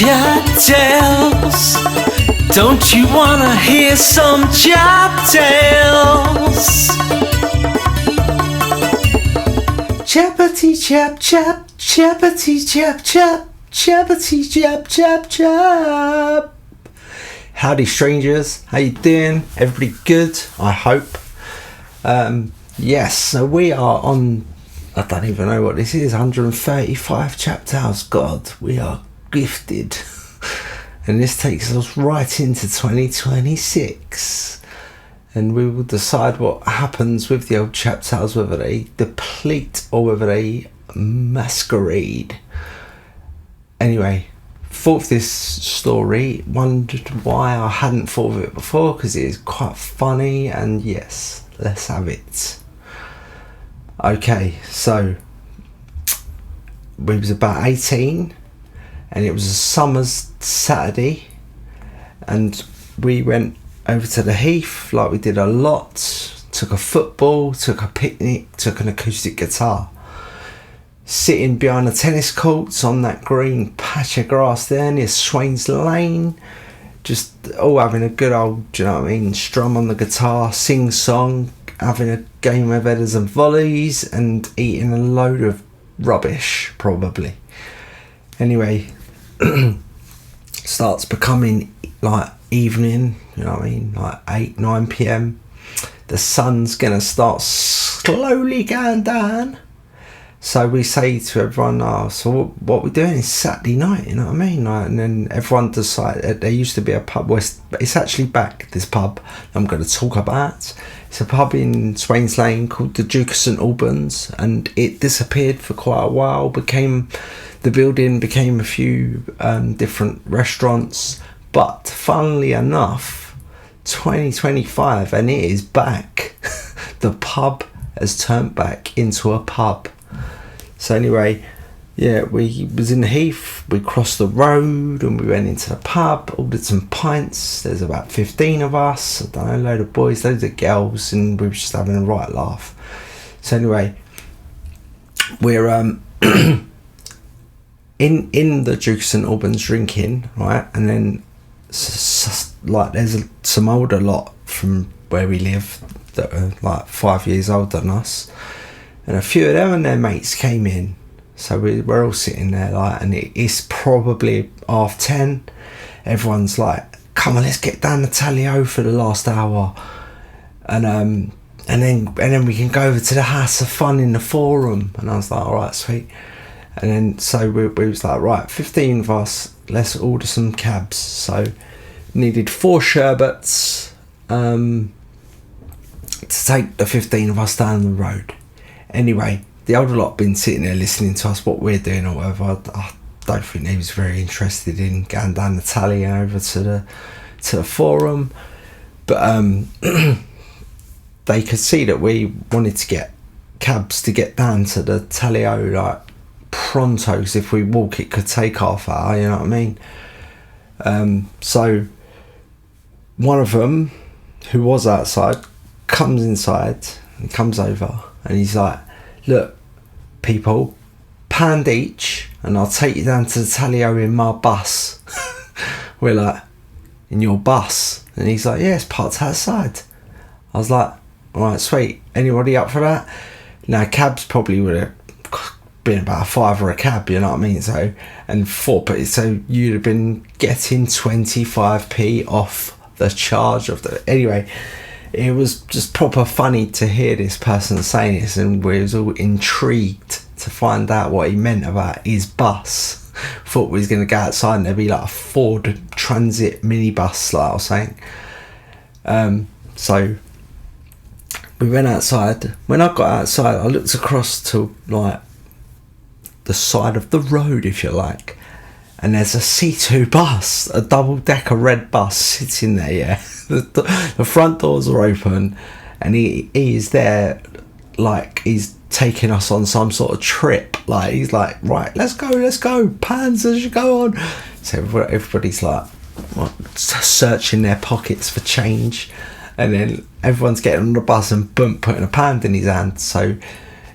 Chap tales. Don't you wanna hear some chap tales? Chappity chap chap, chappity chap chap, chappity chap chap chap. Howdy strangers, how you doing? Everybody good? I hope. Yes, so we are on, I don't even know what this is, 135 chap tales. God, we are gifted. And this takes us right into 2026. And we will decide what happens with the old chap tales, whether they deplete or whether they masquerade. Anyway, thought of this story, wondered why I hadn't thought of it before, because it is quite funny, and yes, let's have it. Okay, so we was about 18 and it was a summer's Saturday, and we went over to the Heath like we did a lot, took a football, took a picnic, took an acoustic guitar, sitting behind the tennis courts on that green patch of grass there near Swajns Lane, just all having a good old, do you know what I mean, strum on the guitar, sing song, having a game of headers and volleys, and eating a load of rubbish probably. Anyway, starts becoming like evening, you know what I mean, like 8-9 p.m. The sun's gonna start slowly going down, so we say to everyone, oh, so what we're doing is Saturday night, you know what I mean, like, and then everyone decided, there used to be a pub, it's actually back, this pub I'm going to talk about. It's a pub in Swajns Lane called the Duke of St Albans, and it disappeared for quite a while, the building became a few different restaurants, but funnily enough, 2025 and it is back. The pub has turned back into a pub. So anyway, yeah, we was in the Heath, we crossed the road and we went into the pub, ordered some pints. There's about 15 of us, I don't know, a load of boys, loads of girls, and we were just having a right laugh. So anyway, we're in the Duke of St Albans drinking, right, and then like there's some older lot from where we live that are like 5 years older than us, and a few of them and their mates came in. So we're all sitting there, like, and it's probably 10:30. Everyone's like, come on, let's get down the tally-o for the last hour, and then we can go over to the House of Fun in the Forum. And I was like, all right, sweet. And then so we was like, right, 15 of us, let's order some cabs. So needed 4 sherbets to take the 15 of us down the road. Anyway, the older lot been sitting there listening to us, what we're doing or whatever. I don't think they was very interested in going down the tally and over to the Forum, but they could see that we wanted to get cabs to get down to the tally-o like pronto, because if we walk it could take half hour, you know what I mean. So one of them, who was outside, comes inside and comes over and he's like, look people, £1 each and I'll take you down to the tally-o in my bus. We're like, in your bus? And he's like, yeah, it's parked outside. I was like, alright, sweet, anybody up for that? Now cabs probably would have been about £5 a cab, you know what I mean, so, and 4, but so you'd have been getting 25p off the charge of the, anyway, it was just proper funny to hear this person saying this, and we was all intrigued to find out what he meant about his bus. Thought we was going to go outside and there'd be like a Ford Transit minibus, like I was saying. So we went outside. When I got outside, I looked across to like the side of the road, if you like, and there's a C2 bus, a double-decker red bus sitting there, yeah. The front doors are open and he is there like he's taking us on some sort of trip, like he's like, right, let's go, pans as you go on. So everybody's like searching their pockets for change, and then everyone's getting on the bus and boom, putting a pound in his hand. So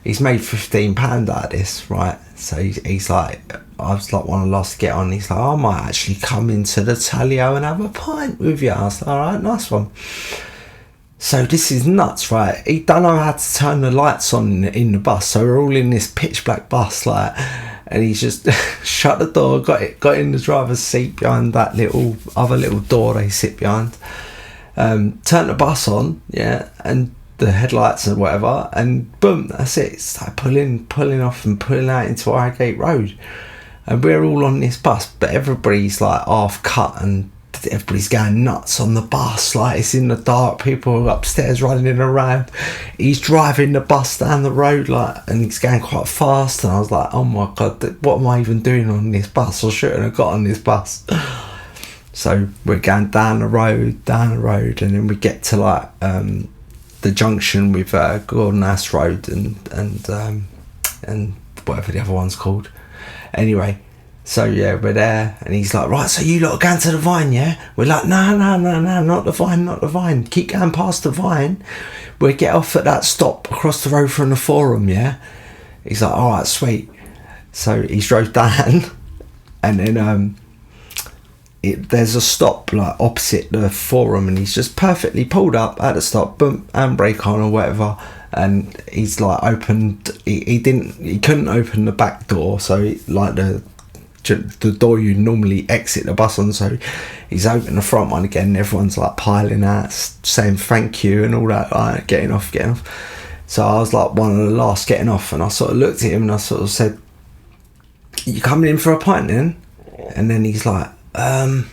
he's made £15 out of this, right? So he's like, I was like one of the last to get on. He's like, I might actually come into the Talio and have a pint with you. I was like, all right, nice one. So this is nuts, right? He don't know how to turn the lights on in the bus, so we're all in this pitch black bus, like, and he's just shut the door, got in the driver's seat behind that other little door they sit behind, turned the bus on, yeah, and the headlights and whatever, and boom, that's it. It's like pulling off and pulling out into Highgate Road, and we're all on this bus, but everybody's like half cut and everybody's going nuts on the bus, like it's in the dark, people are upstairs running around, he's driving the bus down the road, like, and he's going quite fast, and I was like, oh my god, what am I even doing on this bus? I shouldn't have got on this bus. So we're going down the road, and then we get to like the junction with Gordon Ass Road and whatever the other one's called. Anyway, so yeah, we're there, and he's like, right, so you lot are going to the Vine, yeah? We're like, no, not the Vine. Keep going past the Vine. We'll get off at that stop across the road from the Forum, yeah? He's like, all right, sweet. So he drove down, and then there's a stop like opposite the Forum, and he's just perfectly pulled up at the stop, boom, handbrake on or whatever, and he's like opened. He couldn't open the back door, so like the door you normally exit the bus on, so he's opened the front one again, and everyone's like piling out saying thank you and all that, like getting off. So I was like one of the last getting off, and I sort of looked at him and I sort of said, you coming in for a pint then? And then he's like, do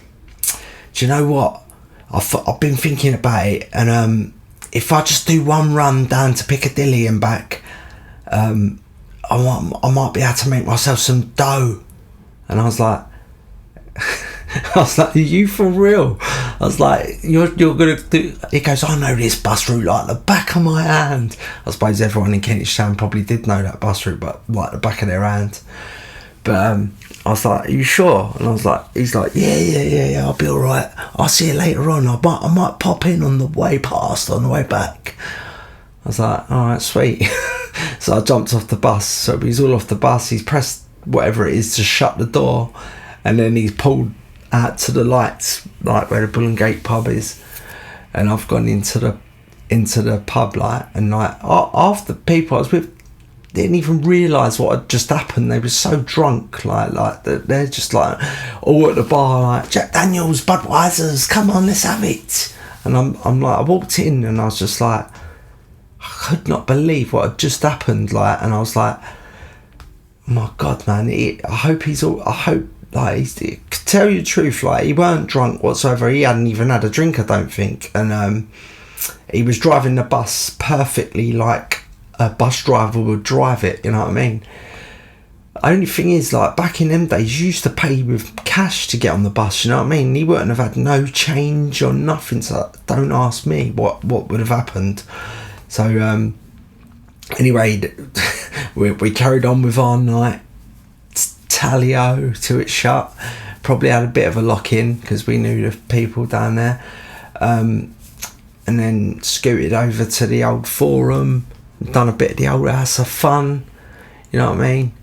you know what, I've been thinking about it, and if I just do one run down to Piccadilly and back, I might be able to make myself some dough. And I was like, are you for real? I was like, you're gonna do? He goes, I know this bus route like the back of my hand. I suppose everyone in Kentish Town probably did know that bus route, but like the back of their hand. But I was like, are you sure? And I was like, he's like, yeah, I'll be all right. I'll see you later on. I might pop in on the way past, on the way back. I was like, all right, sweet. So I jumped off the bus. So he's all off the bus. He's pressed whatever it is to shut the door, and then he's pulled out to the lights, like where the Bull and Gate pub is, and I've gone into the pub, like, and like half the people I was with didn't even realise what had just happened. They were so drunk, like they're just like all at the bar, like, Jack Daniels, Budweisers, come on, let's have it. And I'm like, I walked in and I was just like, I could not believe what had just happened, like, and I was like, oh my god, man, I hope, like, to tell you the truth, like, he weren't drunk whatsoever. He hadn't even had a drink, I don't think, and he was driving the bus perfectly like a bus driver would drive it, you know what I mean? Only thing is, like, back in them days, you used to pay with cash to get on the bus, you know what I mean? He wouldn't have had no change or nothing, so don't ask me what would have happened. So anyway, we carried on with our night, Talio till it shut. Probably had a bit of a lock-in because we knew the people down there, and then scooted over to the old Forum, done a bit of the old House of Fun, you know what I mean?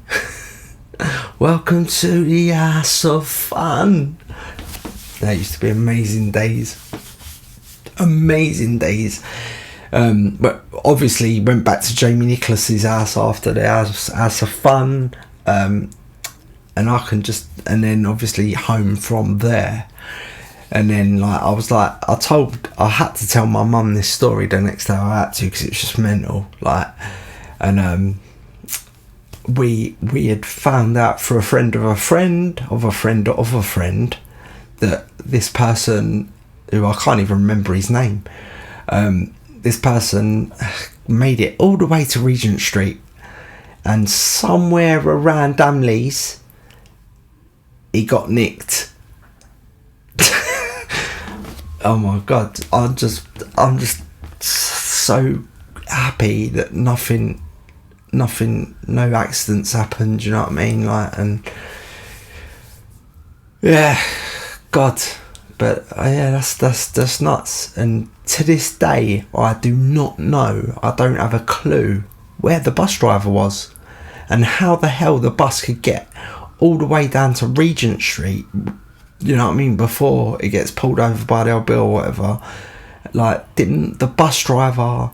Welcome to the House of Fun. That used to be amazing days. But obviously went back to Jamie Nicholas's house after the House of Fun, and then obviously home from there. And then, like, I had to tell my mum this story the next day. I had to, because it was just mental, like, and we had found out through a friend of a friend of a friend of a friend that this person, who I can't even remember his name, this person made it all the way to Regent Street, and somewhere around Damleys he got nicked. Oh my god, I'm just so happy that nothing, no accidents happened, you know what I mean? Like, and yeah, god, but yeah, that's nuts. And to this day, I do not know, I don't have a clue where the bus driver was. and how the hell the bus could get all the way down to Regent Street, you know what I mean, before it gets pulled over by the old bill or whatever. Like, didn't the bus driver,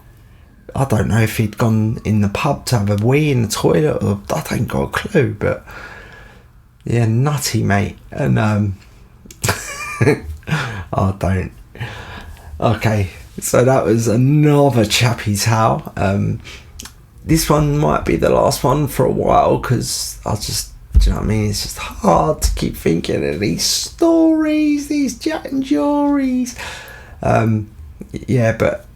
I don't know if he'd gone in the pub to have a wee in the toilet, or I ain't got a clue, but yeah, nutty, mate. And oh, don't. Okay, so that was another chappy tale. This one might be the last one for a while, because I just, do you know what I mean, it's just hard to keep thinking of these stories, these Jack and Jories. Yeah, but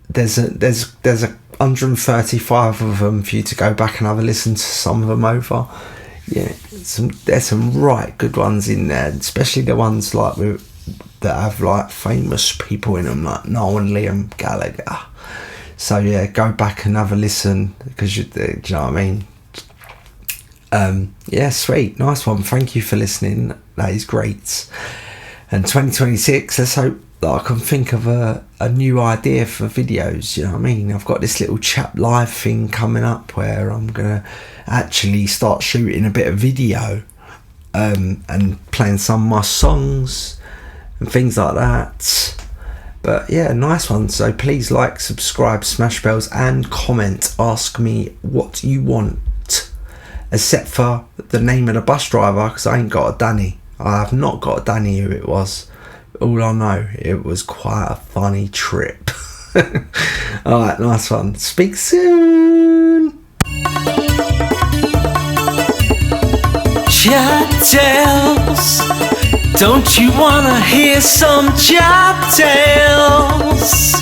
there's 135 of them for you to go back and have a listen to some of them over. Yeah, there's some right good ones in there, especially the ones like that have like famous people in them, like Noel and Liam Gallagher. So yeah, go back and have a listen, because do you know what I mean? Yeah, sweet, nice one. Thank you for listening. That is great. And 2026, let's hope that I can think of a new idea for videos, you know what I mean? I've got this little CHAP live thing coming up where I'm gonna actually start shooting a bit of video, and playing some of my songs and things like that. But yeah, nice one. So please like, subscribe, smash bells, and comment. Ask me what you want, except for the name of the bus driver, because I ain't got a Danny. I have not got a Danny who it was. All I know, it was quite a funny trip. Alright, nice one. Speak soon. Chap tales. Don't you wanna hear some chap tales?